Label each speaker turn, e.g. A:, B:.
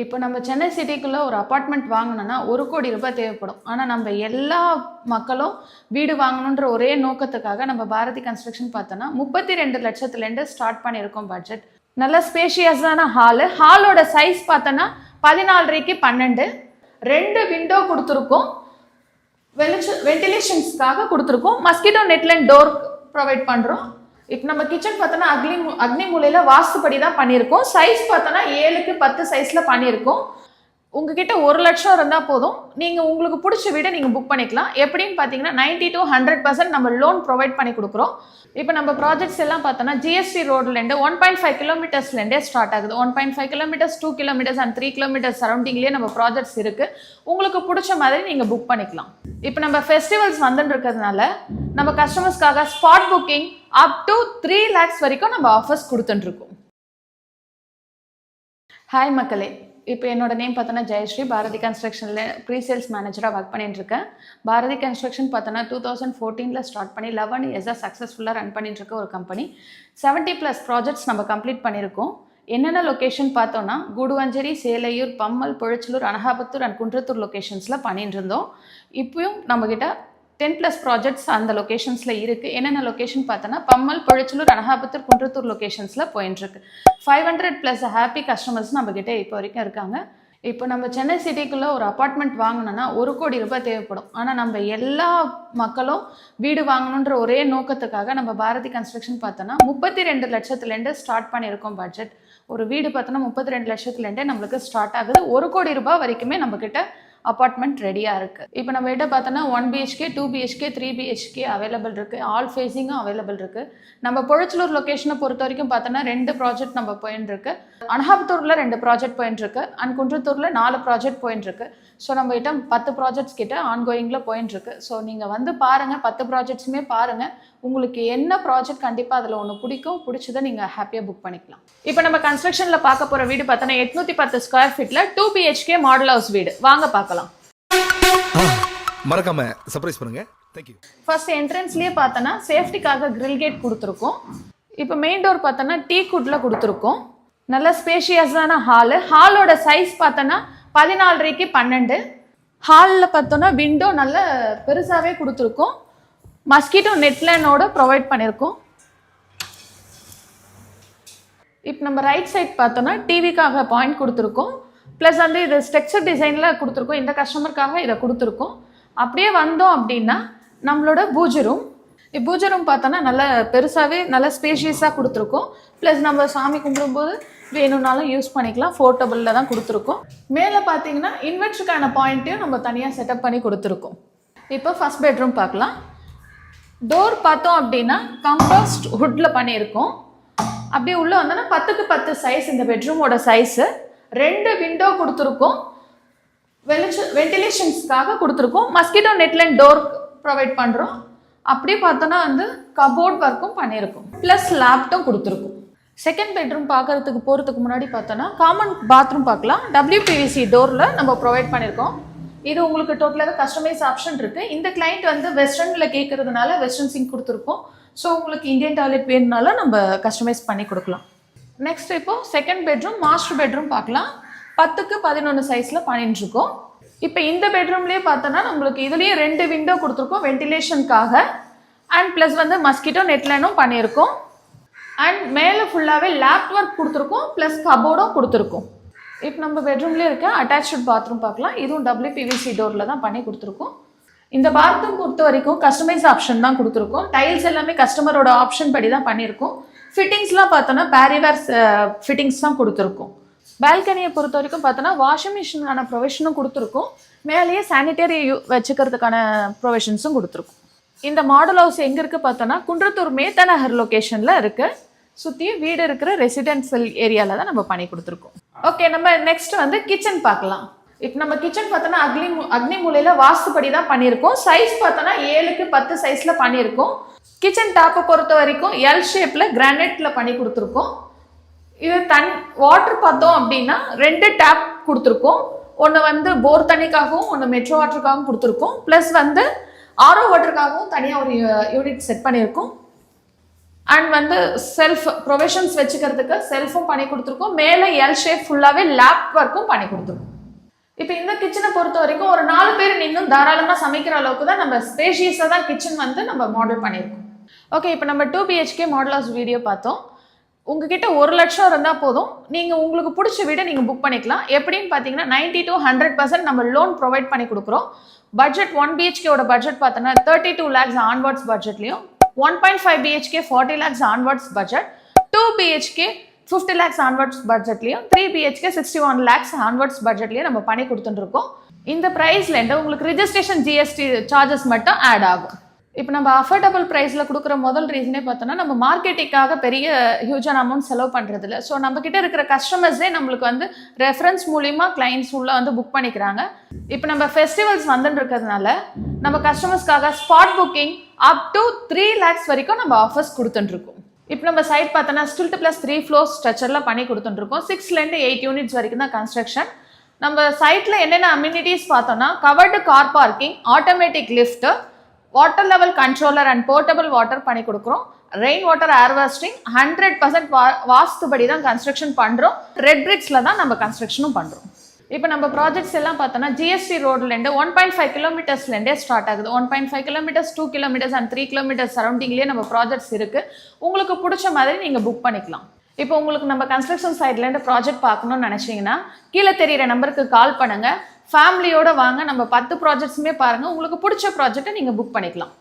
A: இப்போ நம்ம சென்னை சிட்டிக்குள்ளே ஒரு அப்பார்ட்மெண்ட் வாங்கணும்னா 1 கோடி ரூபாய் தேவைப்படும். ஆனால் நம்ம எல்லா மக்களும் வீடு வாங்கணுன்ற ஒரே நோக்கத்துக்காக நம்ம பாரதி கன்ஸ்ட்ரக்ஷன் பார்த்தோன்னா 32 லட்சத்துலேருந்து ஸ்டார்ட் பண்ணியிருக்கோம் பட்ஜெட். நல்ல ஸ்பேஷியஸான ஹாலோட சைஸ் பார்த்தோன்னா 14:30க்கு 12, 2 விண்டோ கொடுத்துருக்கோம், வென்டிலேஷன்ஸ்க்காக கொடுத்துருக்கோம், மஸ்கிட்டோ நெட்லைன் டோர் ப்ரொவைட் பண்ணுறோம். இப்போ நம்ம கிச்சன் பார்த்தோன்னா அக்னி மூலையில் வாஸ்துப்படி தான் பண்ணியிருக்கோம். சைஸ் பார்த்தோன்னா 7க்கு 10 சைஸில் பண்ணியிருக்கோம். உங்ககிட்ட 1 லட்சம் இருந்தால் போதும், நீங்கள் உங்களுக்கு பிடிச்ச வீடை நீங்கள் புக் பண்ணிக்கலாம். எப்படின்னு பார்த்தீங்கன்னா 90 to 100% நம்ம லோன் ப்ரொவைட் பண்ணி கொடுக்குறோம். இப்போ நம்ம ப்ராஜெக்ட்ஸ் எல்லாம் பார்த்தோன்னா ஜிஎஸ்டி ரோட்லேருந்து 1.5 கிலோமீட்டர்ஸ்லேருந்தே ஸ்டார்ட் ஆகுது. 1.5 கிலோமீட்டர்ஸ், 2 கிலோமீட்டர்ஸ் அண்ட் 3 கிலோமீட்டர்ஸ் சரௌண்டிங்லேயே நம்ம ப்ராஜெக்ட்ஸ் இருக்குது. உங்களுக்கு பிடிச்ச மாதிரி நீங்கள் புக் பண்ணிக்கலாம். இப்போ நம்ம ஃபெஸ்டிவல்ஸ் வந்துட்டு இருக்கிறதுனால நம்ம கஸ்டமர்ஸ்க்காக spot booking up to 3 lakhs வரைக்கும் நம்ம ஆஃபர்ஸ் கொடுத்துட்டுருக்கோம். ஹாய் மக்களே, இப்போ என்னோட நேம் பார்த்தோன்னா ஜெயஸ்ரீ. பாரதி கன்ஸ்ட்ரக்ஷனில் ப்ரீசேல்ஸ் மேனேஜராக ஒர்க் பண்ணிட்டுருக்கேன். பாரதி கன்ஸ்ட்ரக்ஷன் பார்த்தோன்னா 2014 ஸ்டார்ட் பண்ணி 11 இயர்ஸாக சக்ஸஸ்ஃபுல்லாக ரன் பண்ணிட்டுருக்க ஒரு கம்பெனி. 70+ ப்ராஜெக்ட்ஸ் நம்ம கம்ப்ளீட் பண்ணியிருக்கோம். என்னென்ன லொக்கேஷன் பார்த்தோன்னா குடுவஞ்சேரி, சேலையூர், பம்மல், பொழிச்சலூர், அனகாபுத்தூர் அண்ட் குன்றத்தூர் லொக்கேஷன்ஸில் பண்ணிட்டு இருந்தோம். இப்போயும் நம்மக்கிட்ட 10+ ப்ராஜெக்ட்ஸ் அந்த லொக்கேஷன்ஸில் இருக்குது. என்னென்ன லொக்கேஷன் பார்த்தோன்னா பம்மல், பொழிச்சலூர், அனகாபுத்தூர், குன்றத்தூர் லொக்கேஷன்ஸில் போயிட்டுருக்கு. 500+ ஹாப்பி கஸ்டமர்ஸ் நம்மக்கிட்ட இப்போ வரைக்கும் இருக்காங்க. இப்போ நம்ம சென்னை சிட்டிக்குள்ளே ஒரு அப்பார்ட்மெண்ட் வாங்கணும்னா 1 கோடி ரூபாய் தேவைப்படும். ஆனால் நம்ம எல்லா மக்களும் வீடு வாங்கணுன்ற ஒரே நோக்கத்துக்காக நம்ம பாரதி கன்ஸ்ட்ரக்ஷன் பார்த்தோன்னா 32 லட்சத்துலேருந்து ஸ்டார்ட் பண்ணியிருக்கோம் பட்ஜெட். ஒரு வீடு பார்த்தோன்னா 32 லட்சத்துலேருந்தே நம்மளுக்கு ஸ்டார்ட் ஆகுது. 1 கோடி ரூபாய் வரைக்குமே நம்மக்கிட்ட அப்பார்ட்மெண்ட் ரெடியாக இருக்குது. இப்போ நம்ம கிட்ட பார்த்தோன்னா 1 BHK, 2 BHK, 3 BHK அவைலபிள் இருக்குது. ஆல் ஃபேஸிங்கும் அவைலபிள் இருக்குது. நம்ம பொழிச்சலூர் லொக்கேஷனை பொறுத்த வரைக்கும் பார்த்தோன்னா 2 ப்ராஜெக்ட் நம்ம போயின்னு. அனகாபுத்தூரில் 2 ப்ராஜெக்ட் போயின்னு அண்ட் குன்றத்தூரில் 4 ப்ராஜெக்ட் போயின்னு. ஸோ நம்ம கிட்ட 10 ப்ராஜெக்ட்ஸ் கிட்ட ஆன்கோயிங்கில் போயின்னு. ஸோ நீங்கள் வந்து பாருங்கள், 10 ப்ராஜெக்ட்ஸுமே பாருங்கள். உங்களுக்கு என்ன ப்ராஜெக்ட் கண்டிப்பாக அதில் ஒன்று பிடிச்சதை நீங்கள் ஹாப்பியாக புக் பண்ணிக்கலாம். இப்போ நம்ம கன்ஸ்ட்ரக்ஷனில் பார்க்க போகிற வீடு பார்த்தோன்னா 810 ஸ்கொயர் ஃபீட்டில் 2 BHK மாடல் ஹவுஸ் வீடு. வாங்க பார்க்கலாம்.
B: மறக்காம சர்ப்ரைஸ் பண்ணுங்க. தேங்க்யூ.
A: ஃபர்ஸ்ட் என்ட்ரன்ஸ்லேயே பார்த்தோன்னா சேஃப்டிக்காக கிரில் கேட் கொடுத்துருக்கோம். இப்போ மெயின் டோர் பார்த்தோன்னா டீக்குட்டில் கொடுத்துருக்கோம். நல்ல ஸ்பேஷியஸான ஹாலோட சைஸ் பார்த்தோன்னா 14:30க்கு 12. ஹாலில் பார்த்தோன்னா விண்டோ நல்ல பெருசாகவே கொடுத்துருக்கோம். மஸ்கிட்டோ நெட்லைனோட ப்ரொவைட் பண்ணியிருக்கோம். இப்போ நம்ம ரைட் சைட் பார்த்தோன்னா டிவிக்காக பாயிண்ட் கொடுத்துருக்கோம். ப்ளஸ் வந்து இது ஸ்ட்ரக்சர் டிசைனில் கொடுத்துருக்கோம். இந்த கஸ்டமருக்காக இதை கொடுத்துருக்கோம். அப்படியே வந்தோம் அப்படின்னா நம்மளோட பூஜை ரூம் பார்த்தோன்னா நல்ல பெருசாகவே நல்ல ஸ்பேஷியஸாக கொடுத்துருக்கோம். ப்ளஸ் நம்ம சாமி கும்பிடும்போது வேணும்னாலும் யூஸ் பண்ணிக்கலாம். போர்ட்டபிளில் தான் கொடுத்துருக்கோம். மேலே பார்த்தீங்கன்னா இன்வெர்ட்டருக்கான பாயிண்ட்டையும் நம்ம தனியாக செட்டப் பண்ணி கொடுத்துருக்கோம். இப்போ ஃபர்ஸ்ட் பெட்ரூம் பார்க்கலாம். டோர் பார்த்தோம் அப்படின்னா கம்போஸ்ட் வுட்டில் பண்ணியிருக்கோம். அப்படியே உள்ளே வந்தோன்னா 10க்கு 10 சைஸ் இந்த பெட்ரூமோட சைஸு. 2 விண்டோ கொடுத்துருக்கோம், வென்டிலேஷன்ஸ்க்காக கொடுத்துருக்கோம், மஸ்கிட்டோ நெட்லைன் டோர் ப்ரொவைட் பண்ணுறோம். அப்படியே பார்த்தோன்னா வந்து கபோர்ட் ஒர்க்கும் பண்ணியிருக்கோம், ப்ளஸ் லேப்டும் கொடுத்துருக்கோம். செகண்ட் பெட்ரூம் பார்க்கறதுக்கு போகிறதுக்கு முன்னாடி பார்த்தோன்னா காமன் பாத்ரூம் பார்க்கலாம். WPVC டோரில் நம்ம ப்ரொவைட் பண்ணியிருக்கோம். இது உங்களுக்கு டோட்டலாக கஸ்டமைஸ் ஆப்ஷன் இருக்குது. இந்த கிளைண்ட் வந்து வெஸ்டர்னில் கேட்கறதுனால வெஸ்டர்ன் சிங்க் கொடுத்துருக்கோம். ஸோ உங்களுக்கு இந்தியன் டாய்லெட் வேணுனாலும் நம்ம கஸ்டமைஸ் பண்ணி கொடுக்கலாம். நெக்ஸ்ட் இப்போ செகண்ட் பெட்ரூம், மாஸ்டர் பெட்ரூம் பார்க்கலாம். 10க்கு 11 சைஸில் பண்ணிட்டுருக்கோம். இப்போ இந்த பெட்ரூம்லேயே பார்த்தோன்னா நம்மளுக்கு இதுலேயே 2 விண்டோ கொடுத்துருக்கோம் வென்டிலேஷனுக்காக. அண்ட் ப்ளஸ் வந்து மஸ்கிட்டோ நெட்லைனும் பண்ணியிருக்கோம். அண்ட் மேலே ஃபுல்லாகவே லேப் ஒர்க் கொடுத்துருக்கோம், ப்ளஸ் கபோர்டும் கொடுத்துருக்கோம். இப்போ நம்ம பெட்ரூம்லேயே இருக்க அட்டாச்சு பாத்ரூம் பார்க்கலாம். இதுவும் WPVC டோரில் தான் பண்ணி கொடுத்துருக்கோம். இந்த பாத்ரூம் பொறுத்த வரைக்கும் கஸ்டமைஸ் ஆப்ஷன் தான் கொடுத்துருக்கோம். டைல்ஸ் எல்லாமே கஸ்டமரோட ஆப்ஷன் படி தான் பண்ணியிருக்கோம். ஃபிட்டிங்ஸ்லாம் பார்த்தோன்னா பேரிவேர் ஃபிட்டிங்ஸ் தான் கொடுத்துருக்கோம். பால்கனியை பொறுத்த வரைக்கும் பார்த்தோன்னா வாஷிங் மிஷினான ப்ரொவிஷனும் கொடுத்துருக்கோம். மேலேயே சானிட்டரி வச்சுக்கிறதுக்கான ப்ரொவிஷன்ஸும் கொடுத்துருக்கோம். இந்த மாடல் ஹவுஸ் எங்கே இருக்குது பார்த்தோன்னா குன்றத்தூர் மேத்தா நகர் லொக்கேஷனில் இருக்குது. சுற்றி வீடு இருக்கிற ரெசிடென்சியல் ஏரியாவில் தான் நம்ம பண்ணி கொடுத்துருக்கோம். ஓகே, நம்ம நெக்ஸ்ட் வந்து கிச்சன் பார்க்கலாம். இப்போ நம்ம கிச்சன் பார்த்தோன்னா அக்னி மூலையில் வாஸ்துப்படி தான் பண்ணியிருக்கோம். சைஸ் பார்த்தோன்னா 7க்கு 10 சைஸில் பண்ணியிருக்கோம். கிச்சன் டாப்பை பொறுத்த வரைக்கும் எல் ஷேப்பில் கிரானைட்டில் பண்ணி கொடுத்துருக்கோம். இது வாட்டர் பார்த்தோம் அப்படின்னா 2 டேப் கொடுத்துருக்கோம். ஒன்று வந்து போர் தண்ணிக்காகவும் ஒன்று மெட்ரோ வாட்டருக்காகவும் கொடுத்துருக்கோம். ப்ளஸ் வந்து RO வாட்டருக்காகவும் தனியாக ஒரு யூனிட் செட் பண்ணியிருக்கோம். அண்ட் வந்து செல்ஃப் ப்ரொவிஷன்ஸ் வச்சுக்கிறதுக்கு செல்ஃபும் பண்ணி கொடுத்துருக்கோம். மேலே எல் ஷேப் ஃபுல்லாகவே லேப் ஒர்க்கும் பண்ணி கொடுத்துருக்கோம். இப்போ இந்த கிச்சனை பொறுத்த வரைக்கும் ஒரு 4 பேர் நின்னும் தாராளமாக சமைக்கிற அளவுக்கு தான் நம்ம ஸ்பேஷியஸாக தான் கிச்சன் வந்து நம்ம மாடல் பண்ணியிருக்கோம். ஓகே, இப்போ நம்ம 2 BHK மாடல் ஹவுஸ் வீடியோ பார்த்தோம். உங்ககிட்ட 1 லட்சம் இருந்தால் போதும், நீங்கள் உங்களுக்கு பிடிச்ச வீடை நீங்கள் புக் பண்ணிக்கலாம். எப்படின்னு பார்த்தீங்கன்னா 90 to 100% நம்ம லோன் ப்ரொவைட் பண்ணி கொடுக்குறோம். பட்ஜெட் 1 BHKோட பட்ஜெட் பார்த்தோன்னா 32 lakhs ஆன்வர்ட்ஸ் பட்ஜெட்லையும், 1.5 BHK 40 lakhs onwards budget, 2 BHK 50 lakhs onwards பட்ஜெட்லையும், 3 BHK 61 lakhs ஆன்வர்ட்ஸ் பட்ஜெட்லையும் நம்ம பண்ணி கொடுத்துட்டுருக்கோம். இந்த ப்ரைஸ்லேருந்து உங்களுக்கு ரிஜிஸ்ட்ரேஷன் GST சார்ஜஸ் மட்டும் ஆட் ஆகும். இப்போ நம்ம அஃபோர்டபுள் ப்ரைஸில் கொடுக்குற முதல் ரீசனே பார்த்தோன்னா நம்ம மார்க்கெட்டிங்காக பெரிய ஹியூஜான அமௌண்ட் செலவு பண்ணுறதில்ல. ஸோ நம்மக்கிட்ட இருக்கிற கஸ்டமர்ஸே நம்மளுக்கு வந்து ரெஃபரன்ஸ் மூலிமா கிளைண்ட்ஸ் உள்ள வந்து புக் பண்ணிக்கிறாங்க. இப்போ நம்ம ஃபெஸ்டிவல்ஸ் வந்துட்டு இருக்கிறதுனால நம்ம கஸ்டமர்ஸ்க்காக spot booking up to 3 lakhs வரைக்கும் நம்ம ஆஃபர்ஸ் கொடுத்துட்டுருக்கோம். இப்போ நம்ம சைட் பார்த்தோன்னா ஸ்டில்ட் +3 floors ஸ்ட்ரக்சரில் பண்ணி கொடுத்துட்டுருக்கோம். 6 to 8 units வரைக்கும் தான் கன்ஸ்ட்ரக்ஷன். நம்ம சைட்டில் என்னென்ன அம்யூனிட்டிஸ் பார்த்தோன்னா covered car parking, automatic lift, water level controller and portable water பண்ணி கொடுக்குறோம். ரெயின் வாட்டர் ஏர்வாஸ்டிங் 100% வாஸ்துபடி தான் கன்ஸ்ட்ரக்ஷன் பண்ணுறோம். ரெட் பிரிக்ஸில் தான் நம்ம கன்ஸ்ட்ரக்ஷனும் பண்ணுறோம். இப்போ நம்ம ப்ராஜெக்ட்ஸ் எல்லாம் பார்த்தோன்னா GST ரோட்லேருந்து 1.5 kilometersலேருந்தே ஸ்டார்ட் ஆகுது. 1.5 kilometers, 2 kilometers and 3 kilometers சரௌண்டிங்லேயே நம்ம ப்ராஜெக்ட்ஸ் இருக்குது. உங்களுக்கு பிடிச்ச மாதிரி நீங்கள் புக் பண்ணிக்கலாம். இப்போ உங்களுக்கு நம்ம கன்ஸ்ட்ரக்ஷன் சைட்லேருந்து ப்ராஜெக்ட் பார்க்கணும்னு நினச்சிங்கன்னா கீழே தெரியிற நம்பருக்கு கால் பண்ணுங்கள். ஃபேமிலியோடு வாங்க, நம்ம 10 ப்ராஜெக்ட்ஸுமே பாருங்கள். உங்களுக்கு பிடிச்ச ப்ராஜெக்டை நீங்கள் புக் பண்ணிக்கலாம்.